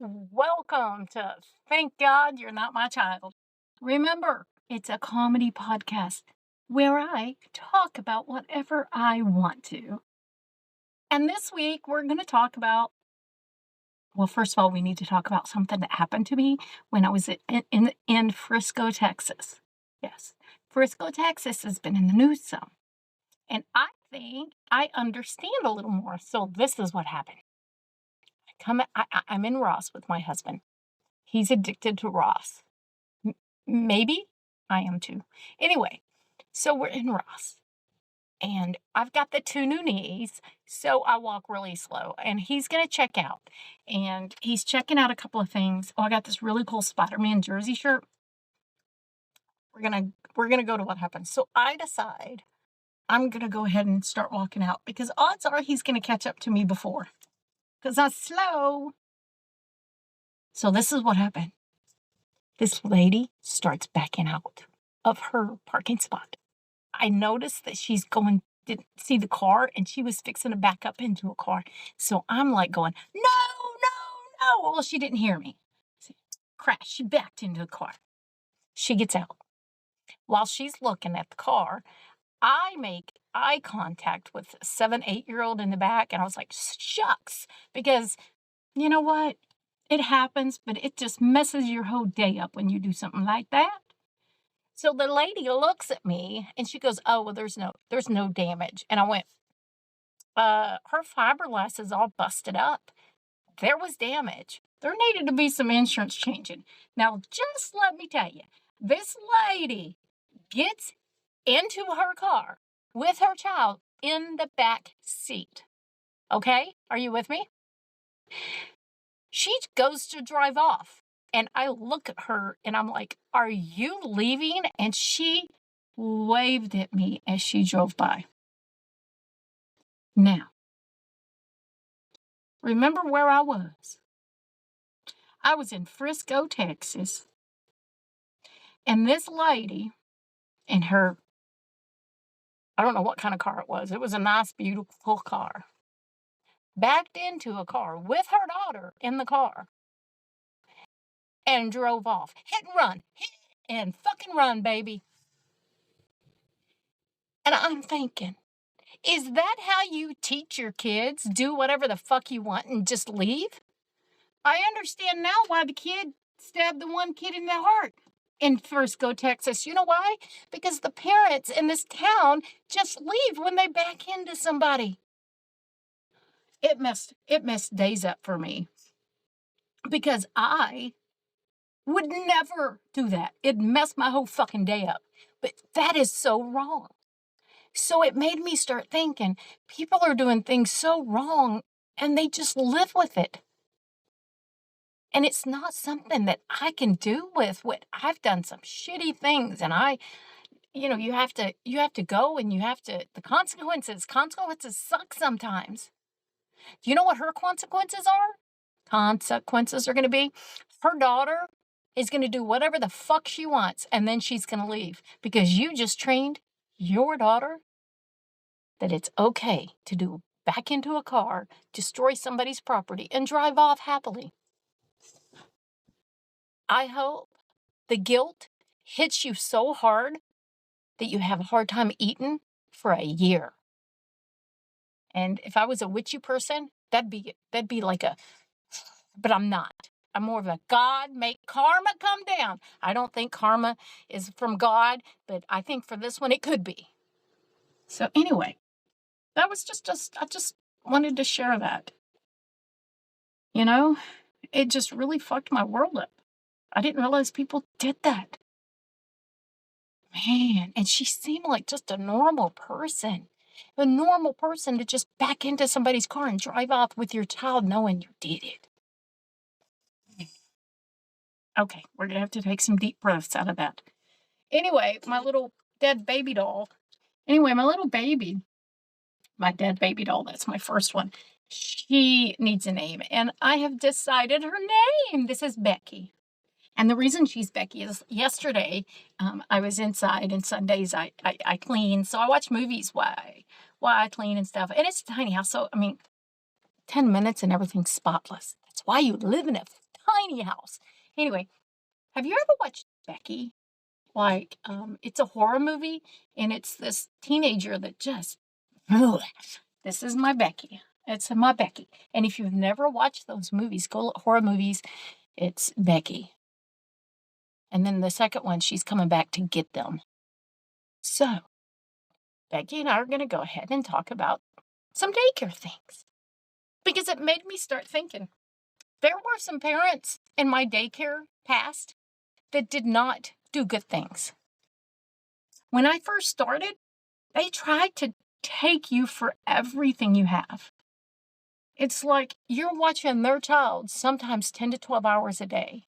Welcome to Thank God You're Not My Child. Remember, it's a comedy podcast where I talk about whatever I want to. And this week, we're going to talk about, well, first of all, we need to talk about something that happened to me when I was in Frisco, Texas. Yes, Frisco, Texas has been in the news some. And I think I understand a little more. So this is what happened. I'm in Ross with my husband. He's addicted to Ross. Maybe I am too. Anyway, so we're in Ross and I've got the two new knees, so I walk really slow and he's going to check out and he's checking out a couple of things. Oh, I got this really cool Spider-Man jersey shirt. We're going to go to what happens. So I decide I'm going to go ahead and start walking out because odds are he's going to catch up to me before because I'm slow. So this is what happened. This lady starts backing out of her parking spot. I noticed that didn't see the car, and she was fixing to back up into a car. So I'm like going, no, no, no. Well, she didn't hear me. Crash. She backed into the car. She gets out. While she's looking at the car, I make eye contact with a 7-8-year-old in the back, and I was like, shucks, because you know what? It happens, but it just messes your whole day up when you do something like that. So the lady looks at me and she goes, oh, well, there's no damage. And I went, her fiberglass is all busted up. There was damage. There needed to be some insurance changing. Now, just let me tell you, this lady gets into her car with her child in the back seat. Okay? Are you with me? She goes to drive off. And I look at her and I'm like, are you leaving? And she waved at me as she drove by. Now, remember where I was? I was in Frisco, Texas. And this lady in her, I don't know what kind of car it was. It was a nice, beautiful car. Backed into a car with her daughter in the car. And drove off. Hit and run. Hit and fucking run, baby. And I'm thinking, is that how you teach your kids? Do whatever the fuck you want and just leave? I understand now why the kid stabbed the one kid in the heart in Frisco, Texas. You know why? Because the parents in this town just leave when they back into somebody. It messed days up for me because I would never do that. It messed my whole fucking day up. But that is so wrong. So it made me start thinking, people are doing things so wrong and they just live with it. And it's not something that I can do with what I've done some shitty things. And you have to go and the consequences suck sometimes. Do you know what her consequences are? Consequences are going to be her daughter is going to do whatever the fuck she wants. And then she's going to leave because you just trained your daughter that it's okay to back into a car, destroy somebody's property, and drive off happily. I hope the guilt hits you so hard that you have a hard time eating for a year. And if I was a witchy person, that'd be like but I'm not. I'm more of a God, make karma come down. I don't think karma is from God, but I think for this one, it could be. So anyway, that was I just wanted to share that. It just really fucked my world up. I didn't realize people did that. Man, and she seemed like just a normal person. A normal person to just back into somebody's car and drive off with your child knowing you did it. Okay, we're going to have to take some deep breaths out of that. Anyway, my little dead baby doll. Anyway, my dead baby doll, that's my first one. She needs a name, and I have decided her name. This is Becky. And the reason she's Becky is yesterday, I was inside, and Sundays I clean. So I watch movies while I clean and stuff. And it's a tiny house, so, 10 minutes and everything's spotless. That's why you live in a tiny house. Anyway, have you ever watched Becky? Like, it's a horror movie, and it's this teenager that just, ugh, this is my Becky. It's my Becky. And if you've never watched those movies, go look horror movies, it's Becky. And then the second one, she's coming back to get them. So, Becky and I are going to go ahead and talk about some daycare things because it made me start thinking. There were some parents in my daycare past that did not do good things. When I first started, they tried to take you for everything you have. It's like you're watching their child sometimes 10 to 12 hours a day,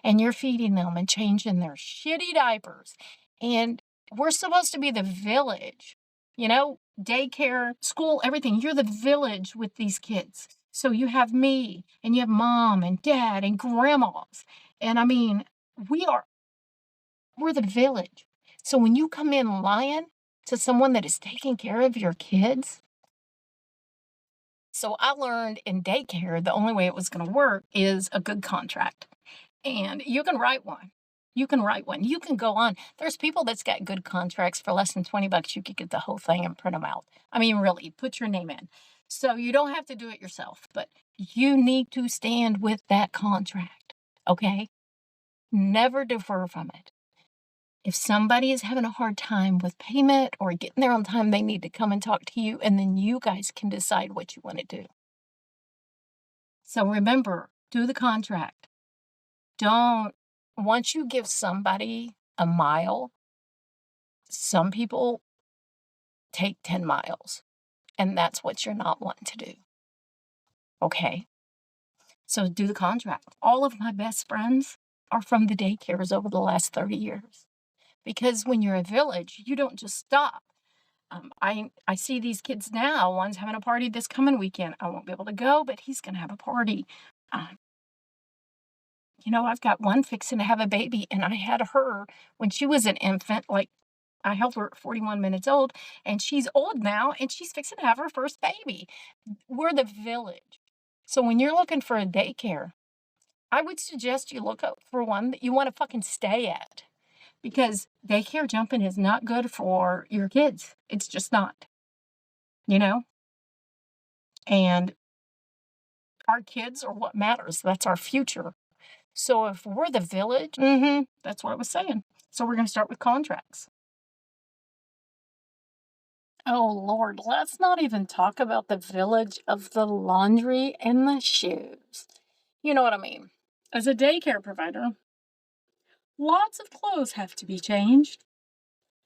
and you're feeding them and changing their shitty diapers. And we're supposed to be the village, daycare, school, everything. You're the village with these kids. So you have me, and you have mom and dad and grandmas. And I mean, we're the village. So when you come in lying to someone that is taking care of your kids, so I learned in daycare, the only way it was going to work is a good contract. And you can write one. You can write one. You can go on. There's people that's got good contracts for less than $20. You could get the whole thing and print them out. I mean, really, put your name in. So you don't have to do it yourself, but you need to stand with that contract. Okay? Never defer from it. If somebody is having a hard time with payment or getting there on time, they need to come and talk to you, and then you guys can decide what you want to do. So remember, do the contract. Once you give somebody a mile, some people take 10 miles, and that's what you're not wanting to do. Okay? So do the contract. All of my best friends are from the daycares over the last 30 years. Because when you're a village, you don't just stop. I see these kids now. One's having a party this coming weekend. I won't be able to go, but he's going to have a party. I've got one fixing to have a baby, and I had her when she was an infant. Like, I held her at 41 minutes old, and she's old now, and she's fixing to have her first baby. We're the village. So when you're looking for a daycare, I would suggest you look up for one that you want to fucking stay at. Because daycare jumping is not good for your kids. It's just not, And our kids are what matters. That's our future. So if we're the village, that's what I was saying. So we're going to start with contracts. Oh, Lord, let's not even talk about the village of the laundry and the shoes. You know what I mean? As a daycare provider, lots of clothes have to be changed.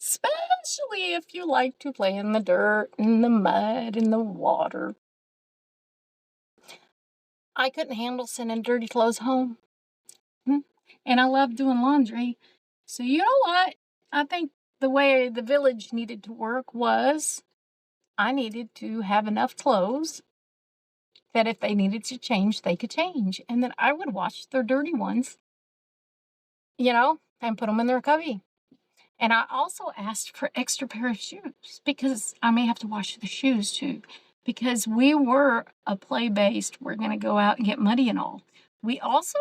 Especially if you like to play in the dirt and the mud and the water. I couldn't handle sending dirty clothes home. And I love doing laundry. So you know what? I think the way the village needed to work was I needed to have enough clothes that if they needed to change, they could change. And then I would wash their dirty ones, and put them in their cubby. And I also asked for extra pair of shoes because I may have to wash the shoes too. Because we were a play-based, we're going to go out and get muddy and all. We also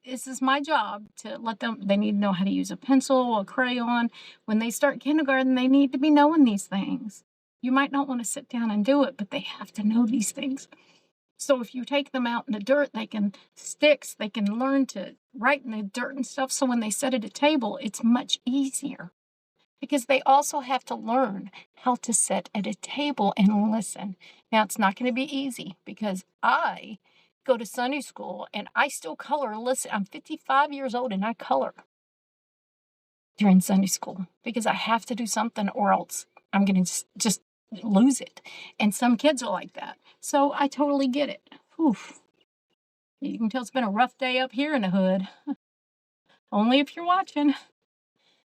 this is my job to let them, they need to know how to use a pencil, a crayon. When they start kindergarten, they need to be knowing these things. You might not want to sit down and do it, but they have to know these things. So if you take them out in the dirt, they can learn to write in the dirt and stuff. So when they sit at a table, it's much easier because they also have to learn how to sit at a table and listen. Now, it's not going to be easy because I go to Sunday school and I still color. Listen, I'm 55 years old and I color during Sunday school because I have to do something or else I'm going to just lose it. And some kids are like that. So I totally get it. Oof. You can tell it's been a rough day up here in the hood. Only if you're watching.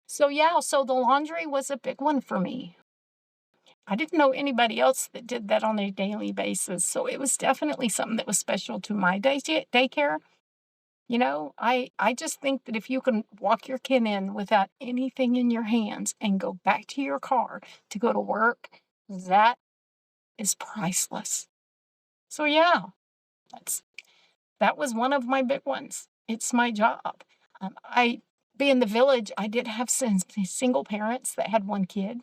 So the laundry was a big one for me. I didn't know anybody else that did that on a daily basis. So it was definitely something that was special to my daycare. I just think that if you can walk your kid in without anything in your hands and go back to your car to go to work, that is priceless. So that's That was one of my big ones. It's my job. I Being the village, I did have single parents that had one kid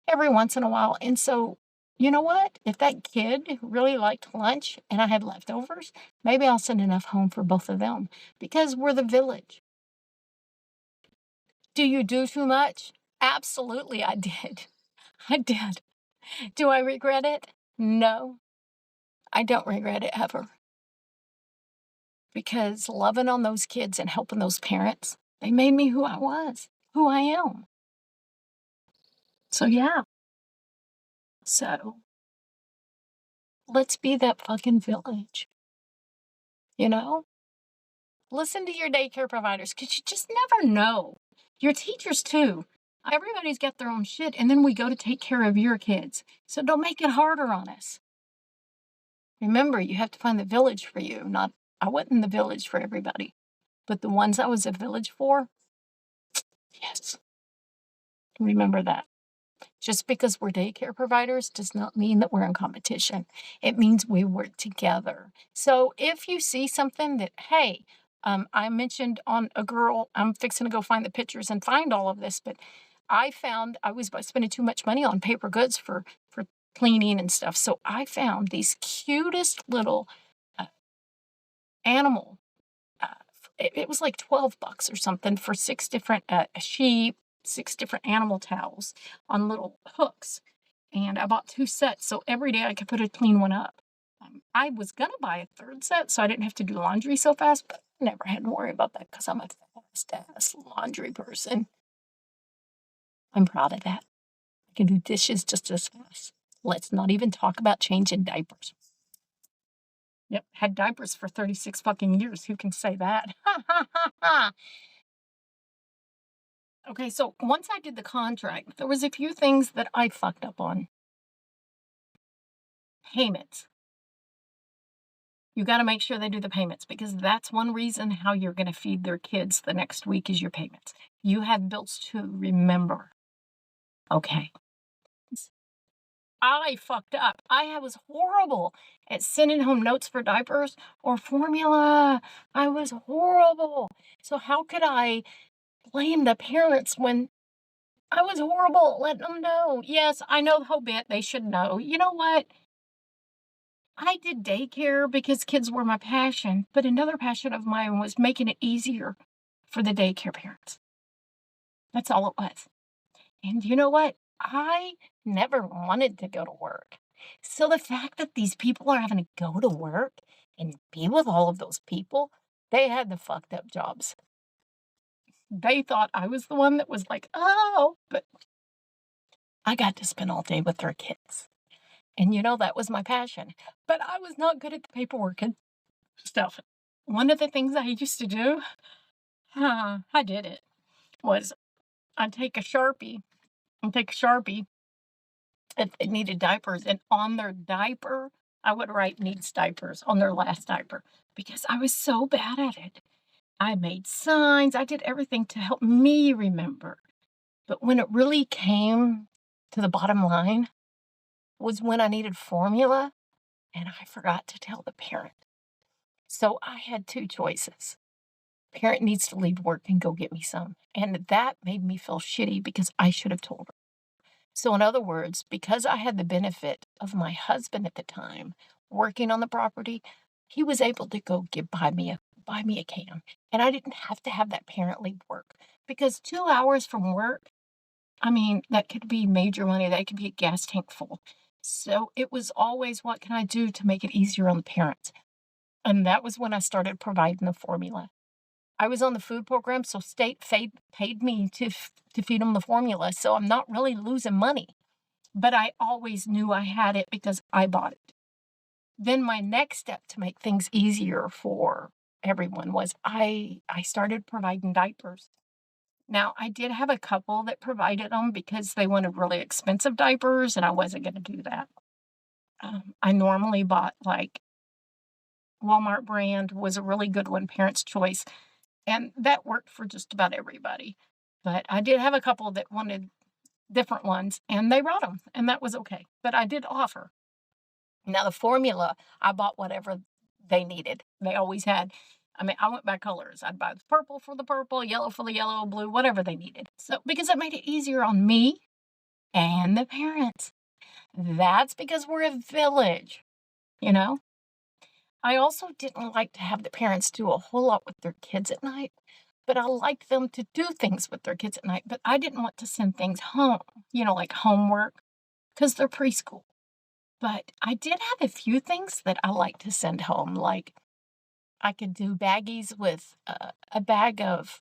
every once in a while. And so, you know what? If that kid really liked lunch and I had leftovers, maybe I'll send enough home for both of them because we're the village. Do you do too much? Absolutely, I did. I did. Do I regret it? No, I don't regret it ever because loving on those kids and helping those parents, they made me who I was, who I am. So, yeah. So, let's be that fucking village, you know? Listen to your daycare providers because you just never know. Your teachers, too. Everybody's got their own shit, and then we go to take care of your kids. So don't make it harder on us. Remember, you have to find the village for you, not I wasn't the village for everybody. But the ones I was a village for, yes. Remember that. Just because we're daycare providers does not mean that we're in competition. It means we work together. So if you see something that, hey, I mentioned on a girl, I'm fixing to go find the pictures and find all of this, but I found I was spending too much money on paper goods for cleaning and stuff. So I found these cutest little uh, animal. Uh, it was like $12 or something for six different sheep, six different animal towels on little hooks. And I bought 2 sets, so every day I could put a clean one up. I was gonna buy a 3rd set so I didn't have to do laundry so fast, but I never had to worry about that because I'm a fast-ass laundry person. I'm proud of that. I can do dishes just as fast. Let's not even talk about changing diapers. Yep, had diapers for 36 fucking years. Who can say that? Okay, so once I did the contract, there was a few things that I fucked up on. Payments. You got to make sure they do the payments because that's one reason how you're going to feed their kids the next week is your payments. You have bills to remember. Okay. I fucked up. I was horrible at sending home notes for diapers or formula. I was horrible. So how could I blame the parents when I was horrible at letting them know? Yes, I know the whole bit. They should know. You know what? I did daycare because kids were my passion, but another passion of mine was making it easier for the daycare parents. That's all it was. And you know what? I never wanted to go to work. So the fact that these people are having to go to work and be with all of those people, they had the fucked up jobs. They thought I was the one that was like, oh, but I got to spend all day with their kids. And that was my passion. But I was not good at the paperwork and stuff. One of the things I used to do, I did it, was I'd take a Sharpie if they needed diapers, and on their diaper, I would write needs diapers on their last diaper because I was so bad at it. I made signs, I did everything to help me remember. But when it really came to the bottom line was when I needed formula and I forgot to tell the parent. So I had 2 choices. Parent needs to leave work and go get me some. And that made me feel shitty because I should have told her. So, in other words, because I had the benefit of my husband at the time working on the property, he was able to go buy me a can. And I didn't have to have that parent leave work because 2 hours from work, I mean, that could be major money. That could be a gas tank full. So it was always, what can I do to make it easier on the parents? And that was when I started providing the formula. I was on the food program, so state paid me to feed them the formula, so I'm not really losing money. But I always knew I had it because I bought it. Then my next step to make things easier for everyone was I started providing diapers. Now, I did have a couple that provided them because they wanted really expensive diapers, and I wasn't going to do that. I normally bought like Walmart brand was a really good one, Parents' Choice. And that worked for just about everybody. But I did have a couple that wanted different ones, and they brought them, and that was okay. But I did offer. Now, the formula, I bought whatever they needed. They always had, I went by colors. I'd buy the purple for the purple, yellow for the yellow, blue, whatever they needed. So, because it made it easier on me and the parents. That's because we're a village, you know? I also didn't like to have the parents do a whole lot with their kids at night, but I liked them to do things with their kids at night, but I didn't want to send things home, like homework, because they're preschool. But I did have a few things that I like to send home, like I could do baggies with a bag of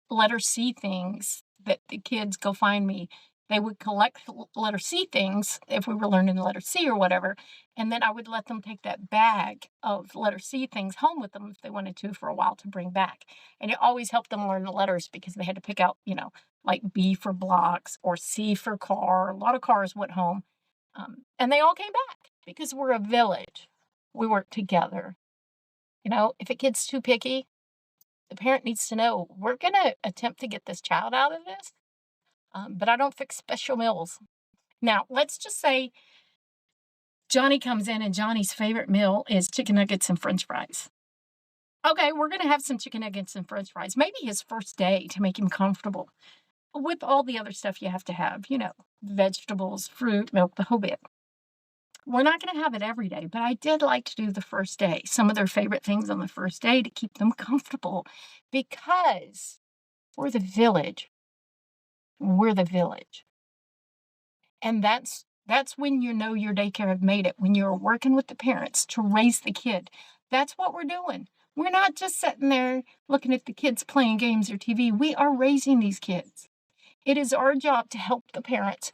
letter C things that the kids go find me. They would collect letter C things if we were learning the letter C or whatever, and then I would let them take that bag of letter C things home with them if they wanted to for a while to bring back. And it always helped them learn the letters because they had to pick out, like B for blocks or C for car. A lot of cars went home. And they all came back because we're a village. We work together. If a kid's too picky, the parent needs to know, we're going to attempt to get this child out of this, but I don't fix special meals. Now, let's just say Johnny comes in and Johnny's favorite meal is chicken nuggets and french fries. Okay, we're going to have some chicken nuggets and french fries. Maybe his first day to make him comfortable with all the other stuff you have to have, vegetables, fruit, milk, the whole bit. We're not going to have it every day, but I did like to do the first day, some of their favorite things on the first day to keep them comfortable because we're the village. We're the village. And that's when your daycare have made it, when you're working with the parents to raise the kid. That's what we're doing. We're not just sitting there looking at the kids playing games or TV. We are raising these kids. It is our job to help the parents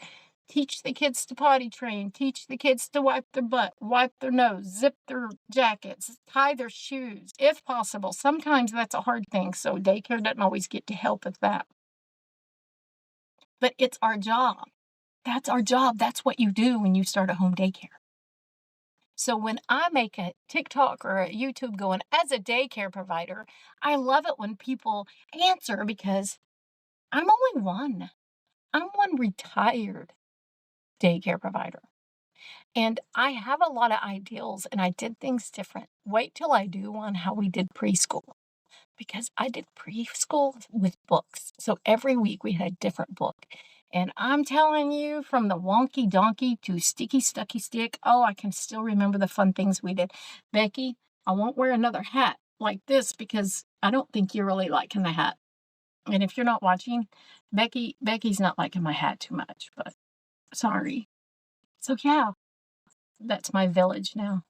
teach the kids to potty train, teach the kids to wipe their butt, wipe their nose, zip their jackets, tie their shoes, if possible. Sometimes that's a hard thing, so daycare doesn't always get to help with that. But it's our job. That's our job. That's what you do when you start a home daycare. So when I make a TikTok or a YouTube going as a daycare provider, I love it when people answer because I'm only one. I'm one retired daycare provider. And I have a lot of ideals and I did things different. Wait till I do one how we did preschool. Because I did preschool with books. So every week we had a different book. And I'm telling you, from the wonky donkey to sticky stucky stick, I can still remember the fun things we did. Becky, I won't wear another hat like this because I don't think you're really liking the hat. And if you're not watching, Becky's not liking my hat too much, but sorry. So yeah, that's my village now.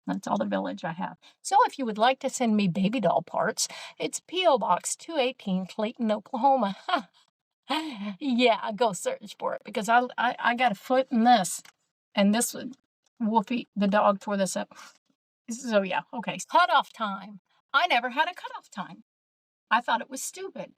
That's all the village I have. So if you would like to send me baby doll parts, it's P.O. Box 218, Clayton, Oklahoma. Yeah, go search for it because I got a foot in this. And this would, Wolfie, the dog, tore this up. So yeah, okay. Cutoff time. I never had a cutoff time. I thought it was stupid.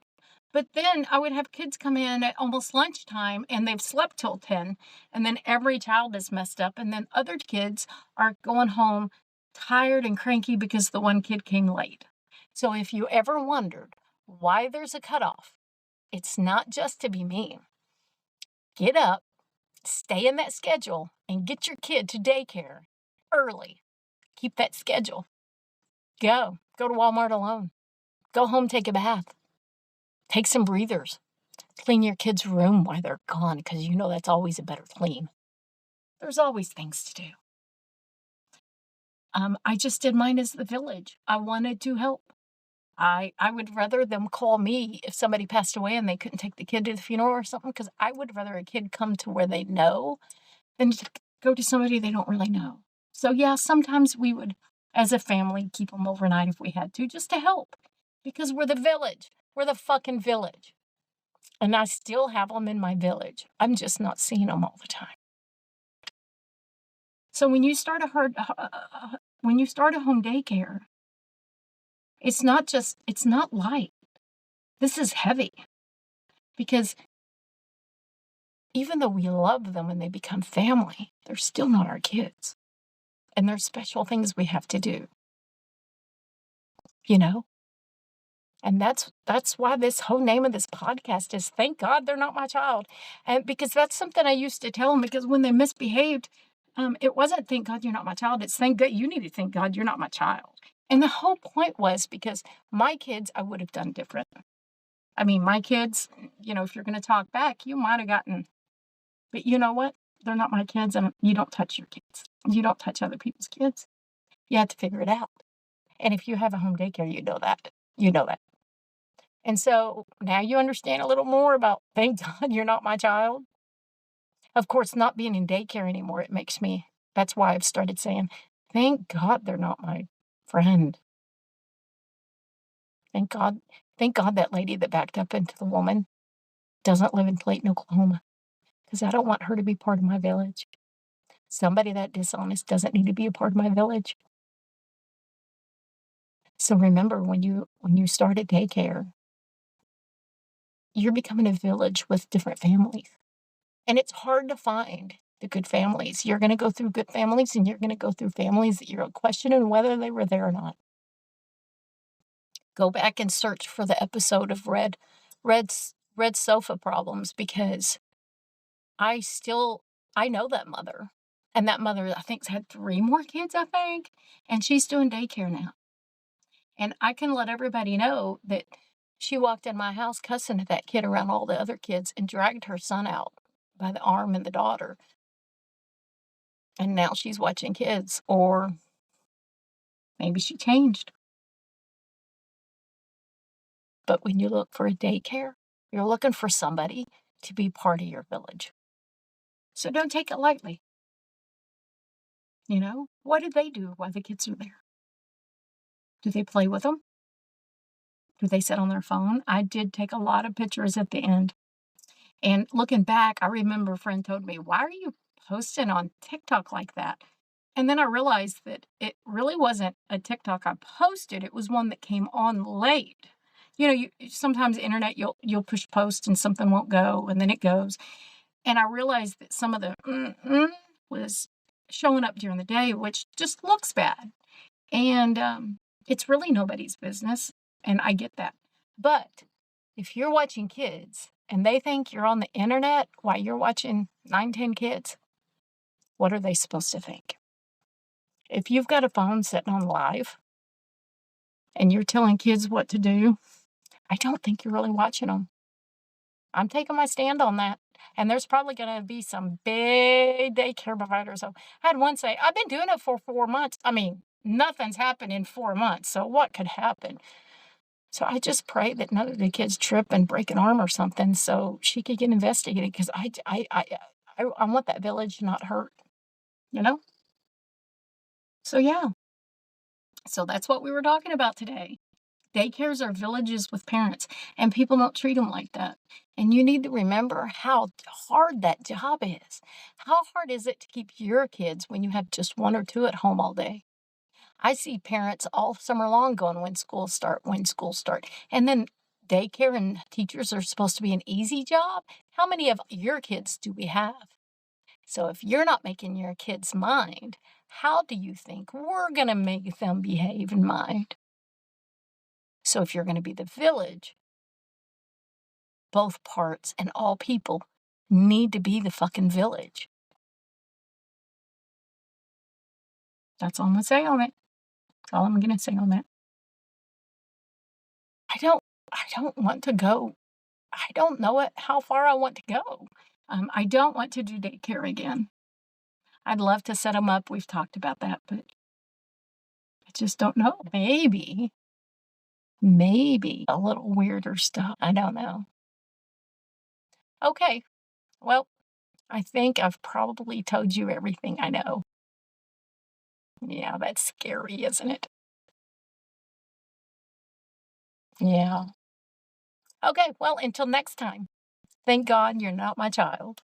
But then I would have kids come in at almost lunchtime and they've slept till 10. And then every child is messed up. And then other kids are going home tired and cranky because the one kid came late. So if you ever wondered why there's a cutoff, it's not just to be mean. Get up, stay in that schedule, and get your kid to daycare early. Keep that schedule. Go to Walmart alone. Go home, take a bath. Take some breathers. Clean your kid's room while they're gone because that's always a better clean. There's always things to do. I just did mine as the village. I wanted to help. I would rather them call me if somebody passed away and they couldn't take the kid to the funeral or something because I would rather a kid come to where they know than to go to somebody they don't really know. So yeah, sometimes we would, as a family, keep them overnight if we had to, just to help because we're the village. We're the fucking village. And I still have them in my village. I'm just not seeing them all the time. So when you start a home daycare, it's not light. This is heavy. Because even though we love them and they become family, they're still not our kids. And there's special things we have to do. And that's why this whole name of this podcast is Thank God They're Not My Child. And because that's something I used to tell them because when they misbehaved, It wasn't thank God you're not my child. It's thank God you need to thank God you're not my child. And the whole point was because my kids, I would have done different. I mean, my kids, if you're going to talk back, you might have gotten, but you know what? They're not my kids, and you don't touch your kids. You don't touch other people's kids. You have to figure it out. And if you have a home daycare, you know that. You know that. And so now you understand a little more about thank God you're not my child. Of course, not being in daycare anymore, it makes me, that's why I've started saying, thank God they're not my friend. Thank God. Thank God that lady that backed up into the woman doesn't live in Clayton, Oklahoma, because I don't want her to be part of my village. Somebody that dishonest doesn't need to be a part of my village. So remember, when you start at daycare, you're becoming a village with different families. And it's hard to find the good families. You're gonna go through good families, and you're gonna go through families that you're questioning whether they were there or not. Go back and search for the episode of Red Sofa Problems, because I still I know that mother, and that mother, I think's had 3 more kids, I think, and she's doing daycare now. And I can let everybody know that she walked in my house cussing at that kid around all the other kids and dragged her son out by the arm and the daughter, and now she's watching kids, or maybe she changed. But when you look for a daycare, you're looking for somebody to be part of your village. So don't take it lightly. What do they do while the kids are there? Do they play with them? Do they sit on their phone? I did take a lot of pictures at the end. And looking back, I remember a friend told me, "Why are you posting on TikTok like that?" And then I realized that it really wasn't a TikTok I posted, it was one that came on late. Sometimes the internet, you'll push post and something won't go, and then it goes. And I realized that some of the was showing up during the day, which just looks bad. And it's really nobody's business. And I get that. But if you're watching kids and they think you're on the internet while you're watching 9, 10 kids, what are they supposed to think? If you've got a phone sitting on live and you're telling kids what to do, I don't think you're really watching them. I'm taking my stand on that. And there's probably going to be some big daycare providers. So I had one say, I've been doing it for 4 months. I mean, nothing's happened in 4 months. So what could happen? So I just pray that none of the kids trip and break an arm or something so she could get investigated, because I want that village not hurt, you know? So yeah. So that's what we were talking about today. Daycares are villages with parents, and people don't treat them like that. And you need to remember how hard that job is. How hard is it to keep your kids when you have just 1 or 2 at home all day? I see parents all summer long going, when schools start, when schools start. And then daycare and teachers are supposed to be an easy job. How many of your kids do we have? So if you're not making your kids mind, how do you think we're going to make them behave and mind? So if you're going to be the village, both parts and all people need to be the fucking village. That's all I'm going to say on it. That's all I'm going to say on that. I don't I don't want to go. I don't know how far I want to go. I don't want to do daycare again. I'd love to set them up. We've talked about that, but I just don't know. Maybe a little weirder stuff. I don't know. Okay. Well, I think I've probably told you everything I know. Yeah, that's scary, isn't it? Yeah. Okay. Well, until next time, thank God you're not my child.